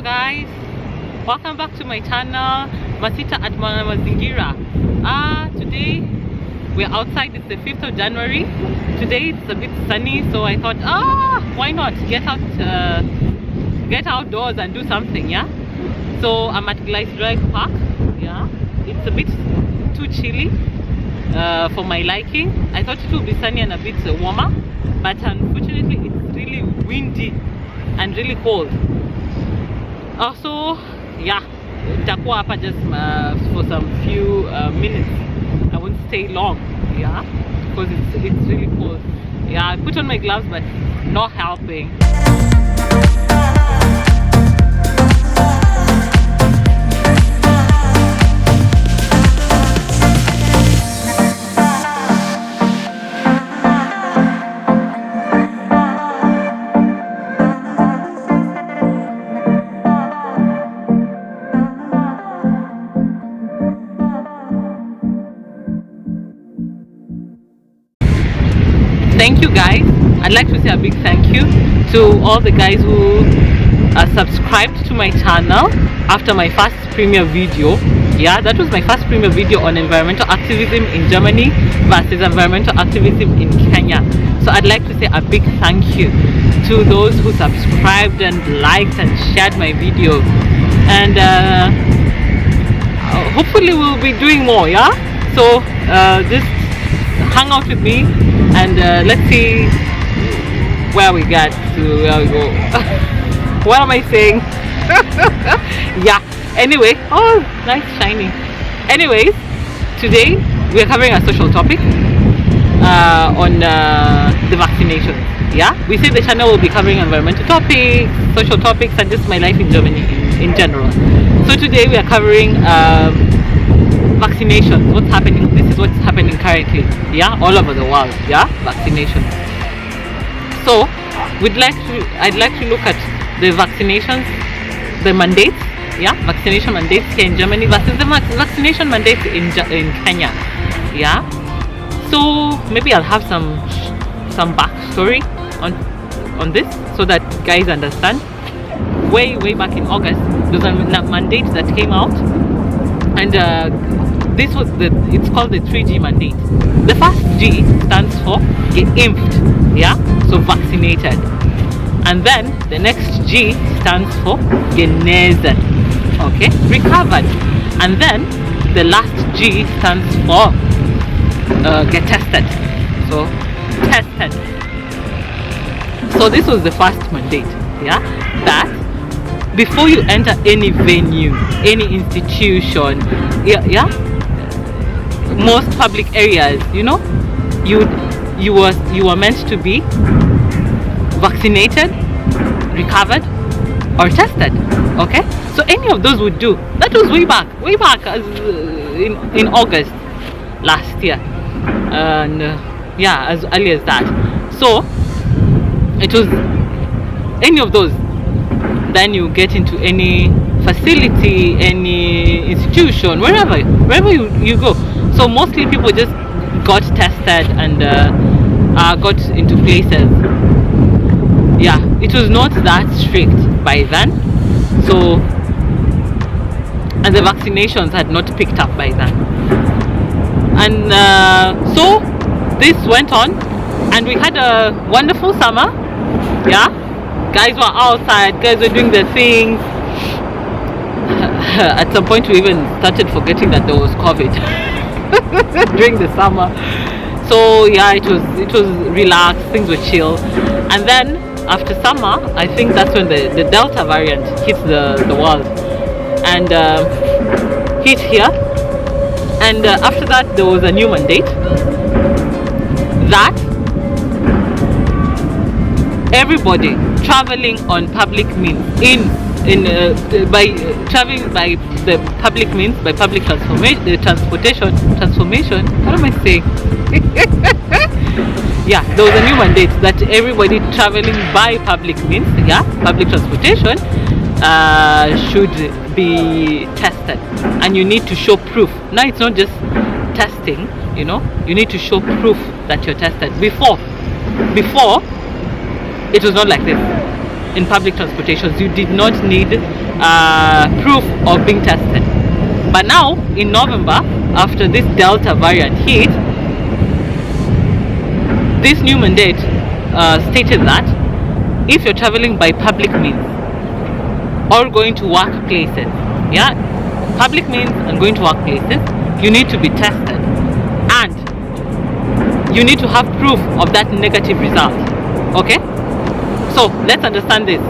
guys, welcome back to my channel, Masita at Mazingira. Today we're outside. It's the 5th of January. Today it's a bit sunny, so I thought, why not get outdoors and do something. Yeah, so I'm at Glice Drive Park. Yeah, it's a bit too chilly for my liking. I thought it would be sunny and a bit warmer, but unfortunately it's really windy and really cold. Also, yeah, nitakuwa hapa just for some few minutes. I won't stay long, yeah, because it's really cold. Yeah, I put on my gloves, but not helping. Thank you guys. I'd like to say a big thank you to all the guys who subscribed to my channel after my first premiere video. Yeah, that was my first premiere video on environmental activism in Germany versus environmental activism in Kenya. So I'd like to say a big thank you to those who subscribed and liked and shared my video, and hopefully we'll be doing more. Yeah, so just hang out with me and let's see where we get to, where we go. What am I saying? Yeah, anyway, oh, nice shiny. Anyways, today we are covering a social topic on the vaccinations. Yeah, we say the channel will be covering environmental topics, social topics, and just my life in Germany in general. So today we are covering vaccinations. What's happening? This is what's happening currently, yeah, all over the world. Yeah, vaccinations. So I'd like to look at the vaccinations, the mandates, yeah, vaccination mandates here in Germany versus the vaccination mandates in Kenya. Yeah, so maybe I'll have some backstory on this so that guys understand. Way back in August, there was a mandate that came out, and this was it's called the 3G mandate. The first G stands for geimpft, yeah, so vaccinated, and then the next G stands for genesen, okay, recovered, and then the last G stands for getested, so tested. So this was the first mandate, yeah, that before you enter any venue, any institution, yeah, most public areas, you know, you were meant to be vaccinated, recovered, or tested. Okay, so any of those would do. That was way back as in August last year, and yeah, as early as that. So it was any of those. Then you get into any facility, any institution, wherever you go. So mostly people just got tested and got into places. Yeah, it was not that strict by then. So, and the vaccinations had not picked up by then. And so this went on, and we had a wonderful summer. Yeah, guys were outside, guys were doing their things. At some point we even started forgetting that there was COVID during the summer. So yeah, it was relaxed, things were chill. And then after summer, I think that's when the Delta variant hit the world and hit here. And after that there was a new mandate that everybody traveling on public means by traveling by the public means, by public transportation, what am I saying? Yeah, there was a new mandate that everybody traveling by public means, yeah, public transportation, should be tested, and you need to show proof. Now it's not just testing, you know, you need to show proof that you're tested. Before it was not like this. in public transportations, you did not need proof of being tested. But now, in November, after this Delta variant hit, this new mandate stated that if you're traveling by public means or going to workplaces, yeah, public means and going to workplaces, you need to be tested, and you need to have proof of that negative result. Okay, so let's understand this.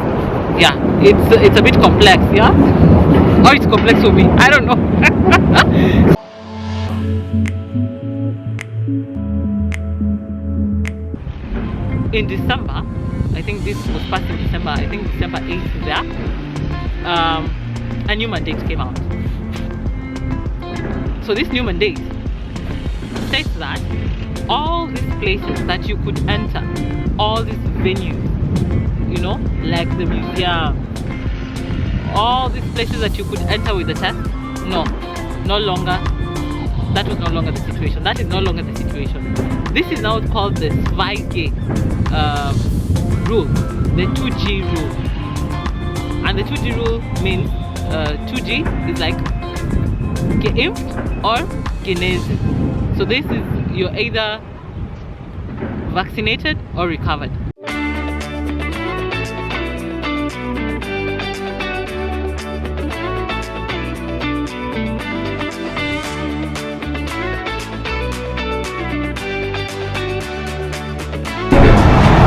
Yeah, it's a bit complex, yeah, or it's complex for me, I don't know. In December, I think this was passed in December, I think December 8th there, a new mandate came out. So this new mandate states that all these places that you could enter, all these venues, you know, like the museum, all these places that you could enter with the test, no longer, that was no longer the situation. That is no longer the situation. This is now called the 2G rule, the 2G rule. And the 2G rule means 2G is like geimpft or genesen. So this is, you're either vaccinated or recovered.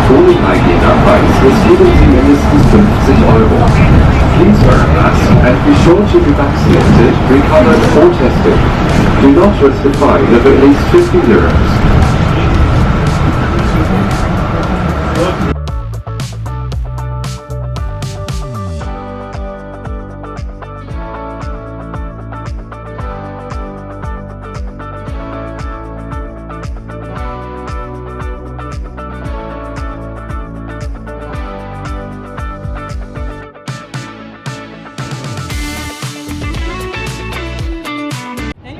Vorübergehender Preis riskieren Sie mindestens 50 €. Please wear a mask and be sure to be vaccinated, recovered or tested. Do not risk a fine of at least €50.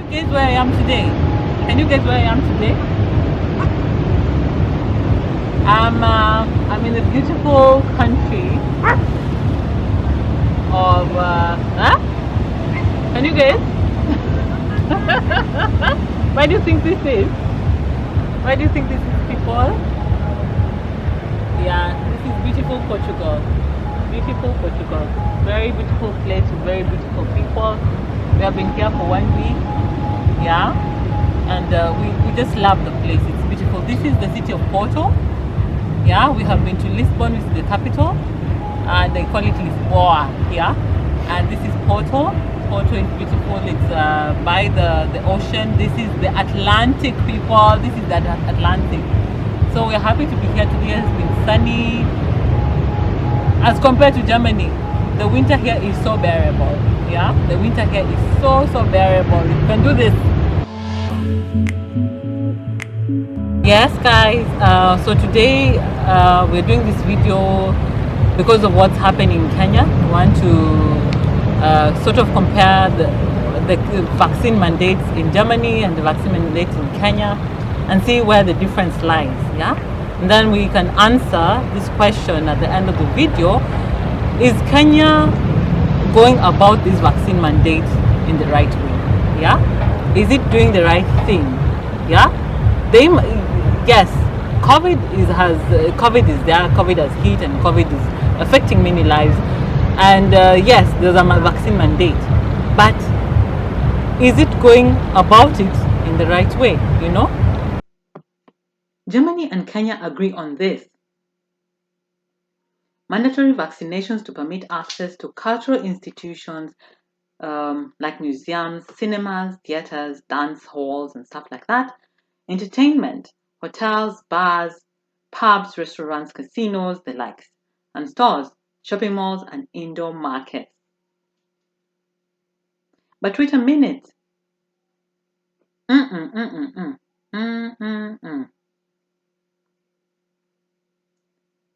Guess where I am today? Can you guess where I am today? I'm in the beautiful country of can you guess? Where do you think this is? Where do you think this is, people? Yeah, this is beautiful Portugal. Beautiful Portugal. Very beautiful place with very beautiful people. We have been here for 1 week. Yeah, and we just love the place. It's beautiful. This is the city of Porto. Yeah, we have been to Lisbon, which is the capital, and they call it Lisboa here. And this is Porto. Porto is beautiful. It's by the ocean. This is the Atlantic, people. This is the Atlantic. So we're happy to be here today. It's been sunny. As compared to Germany, the winter here is so bearable. Yeah, the winter here is so bearable. You can do this. Yes, guys, so today we're doing this video because of what's happening in Kenya. We want to sort of compare the vaccine mandates in Germany and the vaccine mandates in Kenya and see where the difference lies. Yeah, and then we can answer this question at the end of the video. Is Kenya going about this vaccine mandate in the right way? Yeah, is it doing the right thing? Yeah, yes, COVID is there, COVID has hit, and COVID is affecting many lives, and yes, there's a vaccine mandate, but is it going about it in the right way? You know, Germany and Kenya agree on this. Mandatory vaccinations to permit access to cultural institutions like museums, cinemas, theaters, dance halls, and stuff like that, entertainment, hotels, bars, pubs, restaurants, casinos, the likes, and stores, shopping malls, and indoor markets. But wait a minute.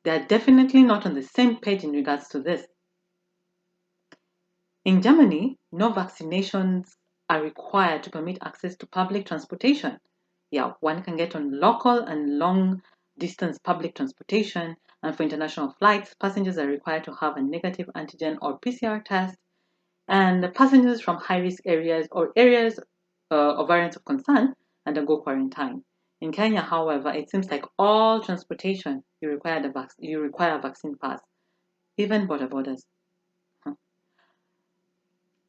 They are definitely not on the same page in regards to this. In Germany, no vaccinations are required to permit access to public transportation. Yeah, one can get on local and long distance public transportation, And for international flights, passengers are required to have a negative antigen or PCR test. And the passengers from high-risk areas or areas of variants of concern undergo quarantine. In Kenya, however, it seems like all transportation you require a vaccine pass, even border borders.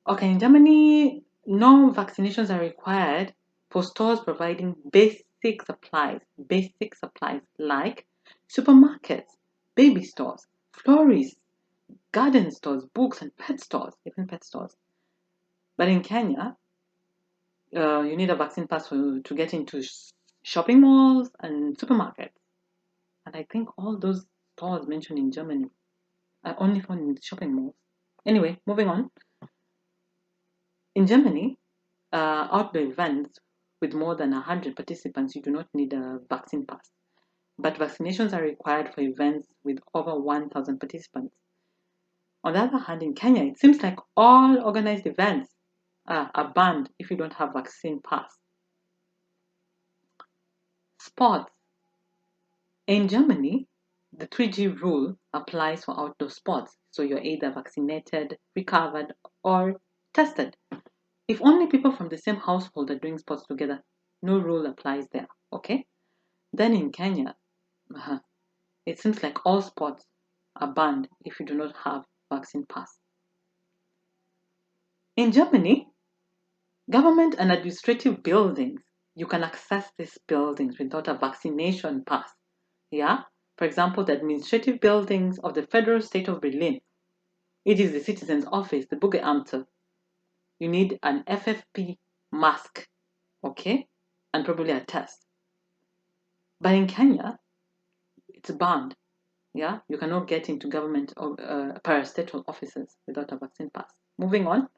Okay, in Germany, no vaccinations are required for stores providing basic supplies like supermarkets, baby stores, florists, garden stores, books, and pet stores, even pet stores. But in Kenya, you need a vaccine pass to get into shopping malls and supermarkets. And I think all those stores mentioned in Germany are only found in shopping malls. Anyway, moving on. In Germany, outdoor events with more than 100 participants, you do not need a vaccine pass. But vaccinations are required for events with over 1,000 participants. On the other hand, in Kenya, it seems like all organized events are banned if you don't have vaccine pass. Sports. In Germany, the 3G rule applies for outdoor sports. So you're either vaccinated, recovered, or tested. If only people from the same household are doing sports together, no rule applies there, okay? Then in Kenya, it seems like all sports are banned if you do not have vaccine pass. In Germany, government and administrative buildings, you can access these buildings without a vaccination pass. Yeah? For example, the administrative buildings of the federal state of Berlin. It is the citizen's office, the Bürgeramte. You need an FFP mask, okay? And probably a test. But in Kenya, it's banned. Yeah? You cannot get into government or parastatal offices without a vaccine pass. Moving on.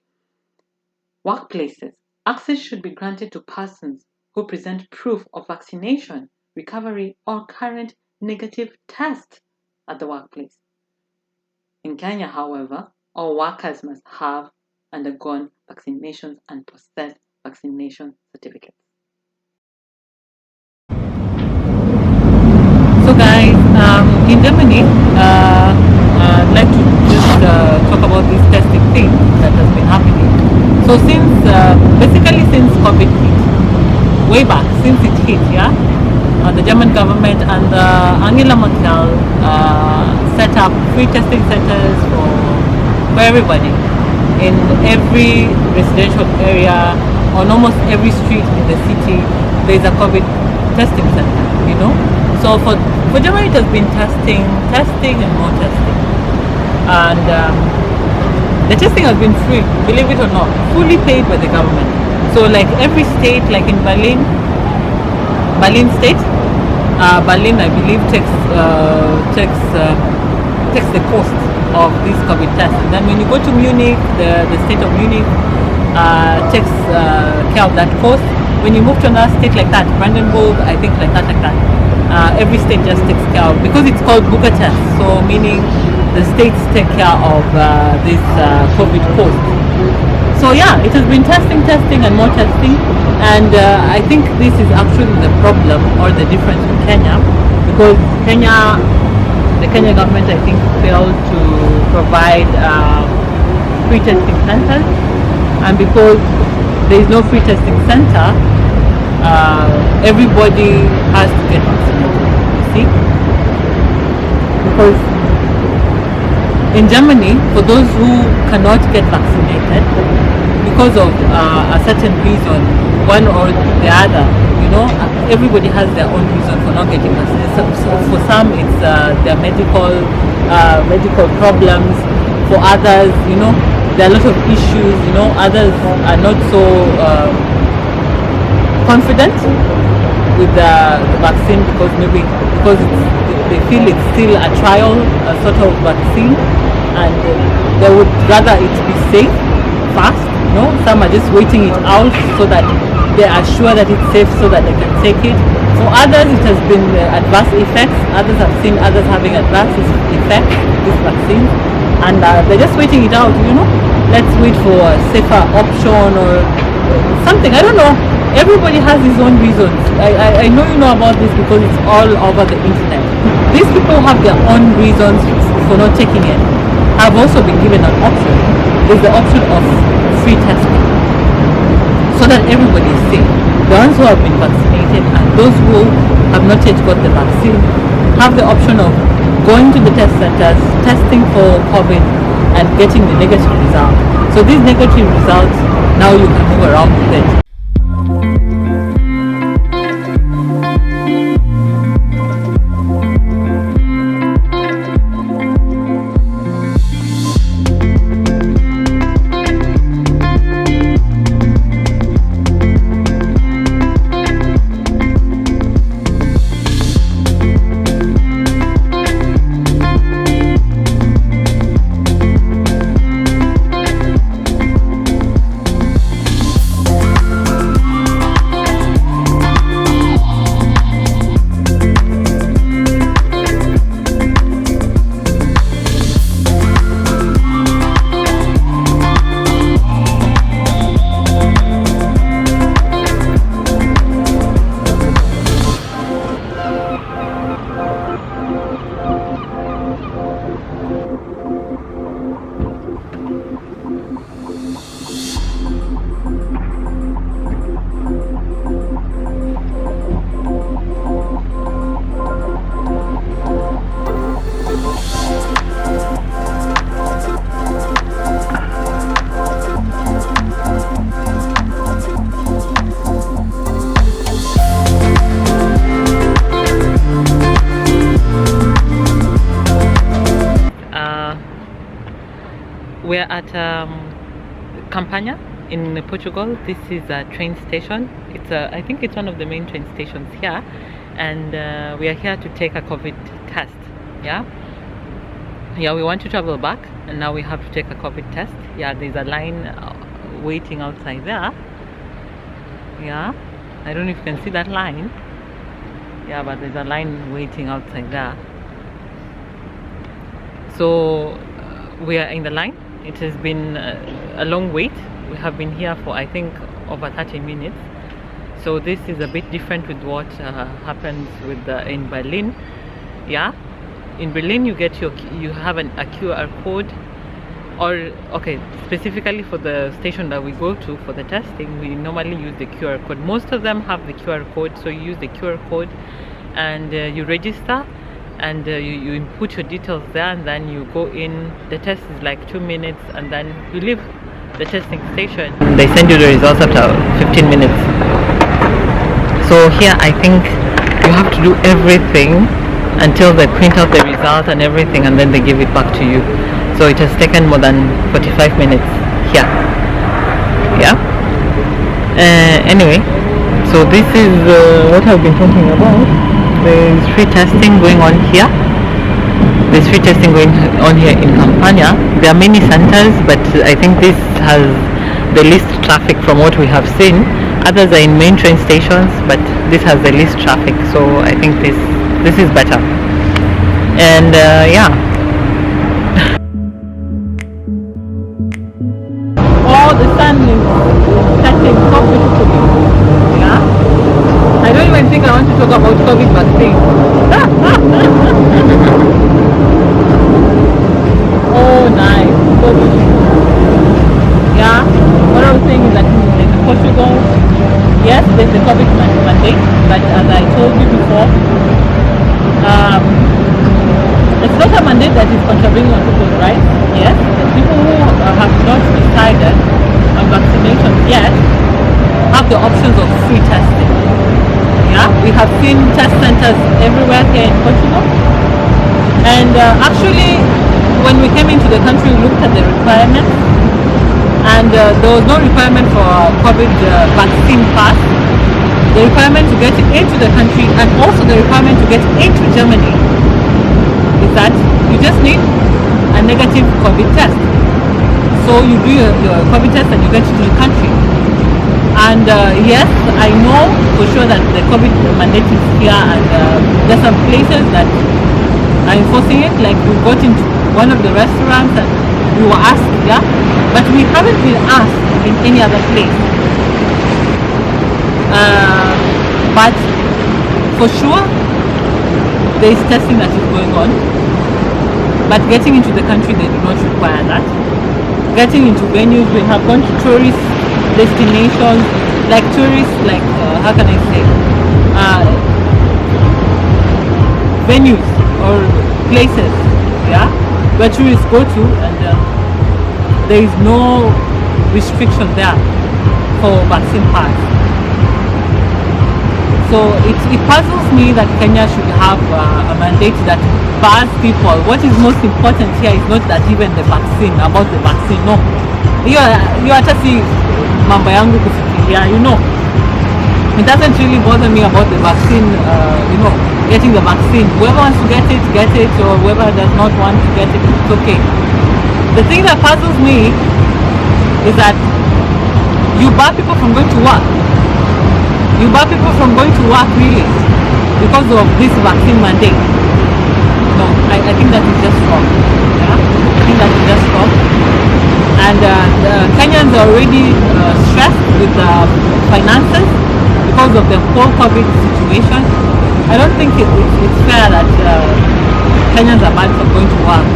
Workplaces. Access should be granted to persons who present proof of vaccination, recovery, or current negative test at the workplace. In Kenya, however, all workers must have undergone vaccinations and possess vaccination certificates. So guys, in Germany, I'd like to just talk about this testing thing that has been happening. So basically since COVID hit, way back, since it hit, the German government and Angela Merkel set up free testing centers for everybody in every residential area, on almost every street in the city. There's a COVID testing center, So for Germany, it has been testing and more testing, and the testing has been free, believe it or not, fully paid by the government. So like every state, like in Berlin state, Berlin, I believe, takes the cost of this COVID test. And then when you go to Munich, the state of Munich takes care of that cost. When you move to another state like that, Brandenburg, I think like that, every state just takes care of, because it's called Buka test, so meaning the states take care of this COVID cost. So yeah, it has been testing and more testing, and I think this is actually the problem or the difference in Kenya, because the Kenya government, I think, failed to provide free testing centers, and because there is no free testing center, everybody has to get vaccinated, you see? Because in Germany, for those who cannot get vaccinated because of a certain reason, one or the other, everybody has their own reason for not getting vaccinated. So for some, it's their medical problems. For others, there are a lot of issues. Others are not so confident with the vaccine because they feel it's still a trial, a sort of vaccine, and they would rather it be safe, fast. Some are just waiting it out so that they are sure that it's safe so that they can take it. For others, it has been adverse effects. Others have seen others having adverse effects with this vaccine, and they're just waiting it out. Let's wait for a safer option or something. I don't know. Everybody has his own reasons. I know you know about this because it's all over the internet. these people have their own reasons for not taking it. I've also been given an option. There's the option of free testing, so that everybody is safe. The ones who have been vaccinated and those who have not yet got the vaccine have the option of going to the test centers, testing for COVID and getting the negative result. So these negative results, now you can move around with it. We're at Campania in Portugal. This is a train station. I think it's one of the main train stations here, and we are here to take a COVID test. Yeah, we want to travel back, and now we have to take a COVID test. Yeah, there's a line waiting outside there. Yeah, I don't know if you can see that line. Yeah, but there's a line waiting outside there. So we are in the line. It has been a long wait. We have been here for, I think, over 30 minutes. So this is a bit different with what happens with in Berlin. Yeah, in Berlin you have a QR code, or okay, specifically for the station that we go to for the testing, we normally use the QR code. Most of them have the QR code, so you use the QR code and you register. And you input your details there, and then you go in. The test is like 2 minutes, and then you leave the testing station. They send you the results after 15 minutes. So here I think you have to do everything until they print out the result and everything, and then they give it back to you. So it has taken more than 45 minutes here. Yeah. Anyway, so this is what I've been talking about. There's free testing going on here. There's free testing going on here in Campania. There are many centers, but I think this has the least traffic from what we have seen. Others are in main train stations, but this has the least traffic. So I think this is better. And yeah. Oh, the sun is setting so beautifully. Yeah. I don't even think I want to talk about COVID vaccine. Oh, nice. So beautiful. Yeah. What I was saying is that in Portugal, yes, there's the COVID mandate, but as I told you before, it's not a mandate that is contravening on people's rights. Yes, the people who have not decided on vaccination yet have the options of free testing. Yeah, we have seen test centers everywhere here in Portugal, and actually when we came into the country we looked at the requirements, and there was no requirement for COVID vaccine pass. The requirement to get into the country and also the requirement to get into Germany is that you just need a negative COVID test. So you do your COVID test and you get into the country. And yes, I know for sure that the COVID mandate is here, and there's some places that are enforcing it. Like we got into one of the restaurants and we were asked, yeah, but we haven't been asked in any other place. But for sure, there is testing that is going on, but getting into the country they do not require that. Getting into venues, we have gone to tourist destinations, like tourists, like how can I say, venues or places, yeah, where tourists go to, and there is no restriction there for vaccine pass. So it puzzles me that Kenya should have a mandate that bars people. What is most important here is not that even the vaccine, about the vaccine, no. You are just mambo yangu kufikiria, you know. It doesn't really bother me about the vaccine, you know, getting the vaccine. Whoever wants to get it, or whoever does not want to get it, it's okay. The thing that puzzles me is that you bar people from going to work. You bar people from going to work, really, because of this vaccine mandate. No, I think that is just wrong. Yeah? I think that is just wrong. And the Kenyans are already stressed with finances because of the whole COVID situation. I don't think it's fair that Kenyans are banned from going to work,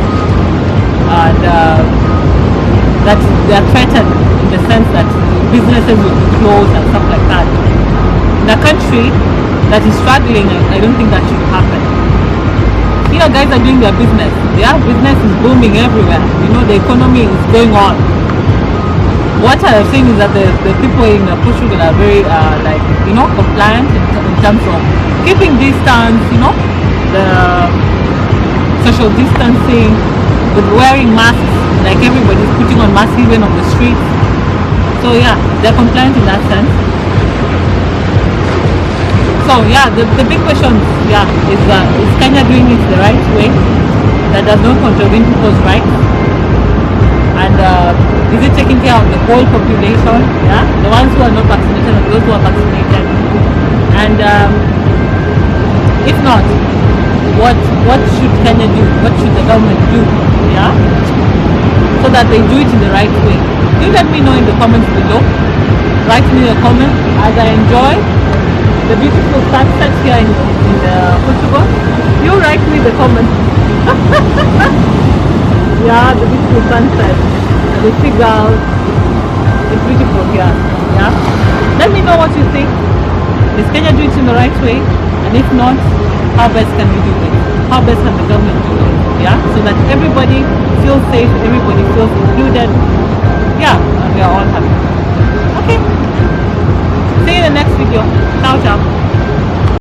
and that they are threatened in the sense that businesses will be closed and stuff like that. In a country that is struggling, I don't think that should happen. Here guys are doing their business. Their business is booming everywhere. You know, the economy is going on. What I'm saying is that the people in Portugal are very like, you know, compliant in terms of keeping distance, you know, the social distancing, with wearing masks, like everybody's putting on masks even on the streets. So yeah, they're compliant in that sense. So yeah, the big question, yeah, is Kenya doing it the right way that does not contravene people's rights? And is it taking care of the whole population? Yeah, the ones who are not vaccinated and those who are vaccinated. And if not, what should Kenya do? What should the government do? Yeah, so that they do it in the right way. You let me know in the comments below. Write me a comment as I enjoy the beautiful sunset here in Portugal. You write me the comments. Yeah, the beautiful sunset, the seagulls. It's beautiful here. Yeah. Let me know what you think. Is Kenya doing it in the right way? And if not, how best can we do it? How best can the government do it? Yeah, so that everybody feels safe, everybody feels included. Yeah, and we are all happy. Okay. See you in the next video. Ciao, ciao.